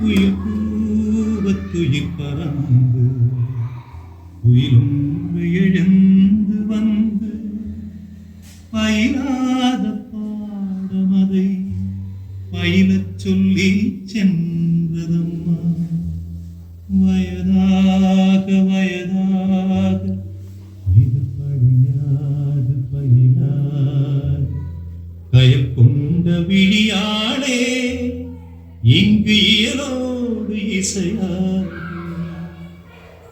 உயிர் கூவத்துயிர் பறந்து உயிலொன்று எழுந்து வந்து பயிலாத பாடமதை பயிலச் சொல்லி சென்றதம்மா. வயதாக வயதாக இது படியாது பயிலாது கயல் கொண்ட விழியாளே இங்கு இயலோடு இசையாது.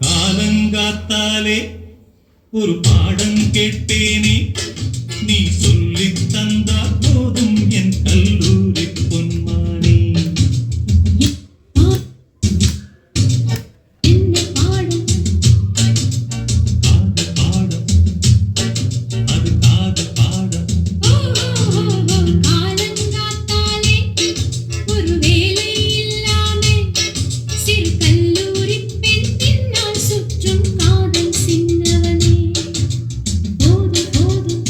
காலங்காத்தாலே ஒரு பாடம் கேட்டேனே, நீ சொல்லித் தந்தால் போதும் என் கல்லூரி பொன்மானே. காதல் பாடம், அது காதல் பாடம். காலங்காத்தாலே ஒரு வேலை இல்லாமல் சிறு கல்லூரி பெண் பின்னால் சுற்றும் காதல் சின்னவனே. போதும் போதும்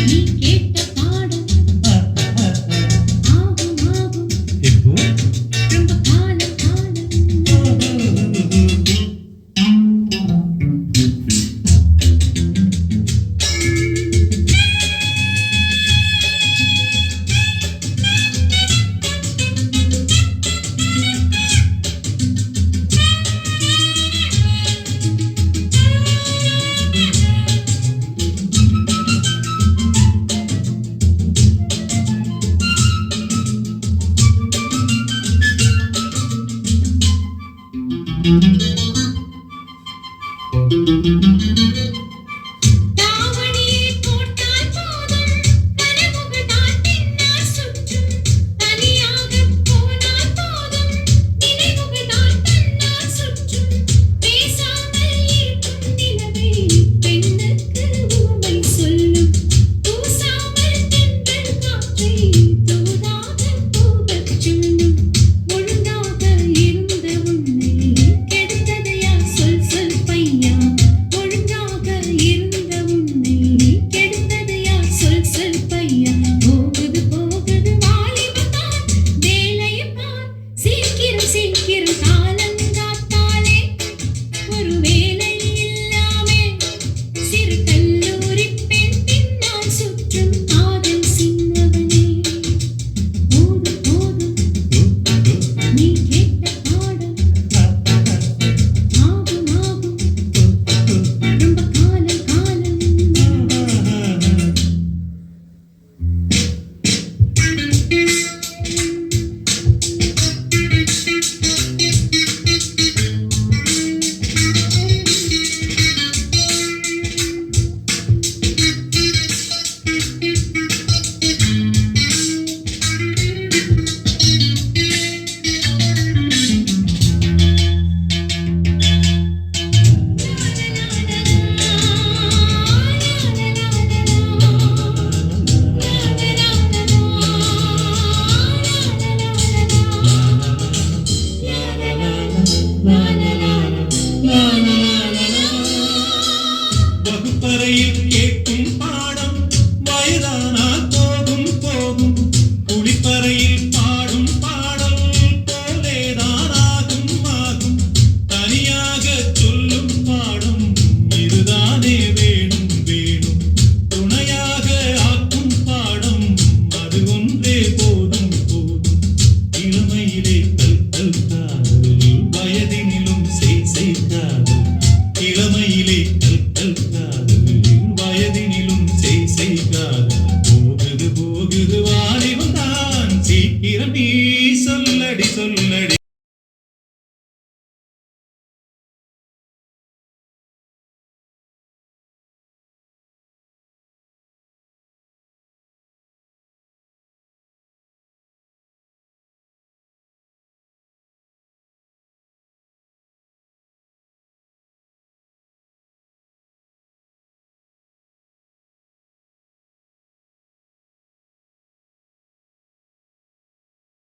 நீ கேட்ட பாடம் ஆகும் ஆகும் எப்போ ரொம்ப காலம் காலம்.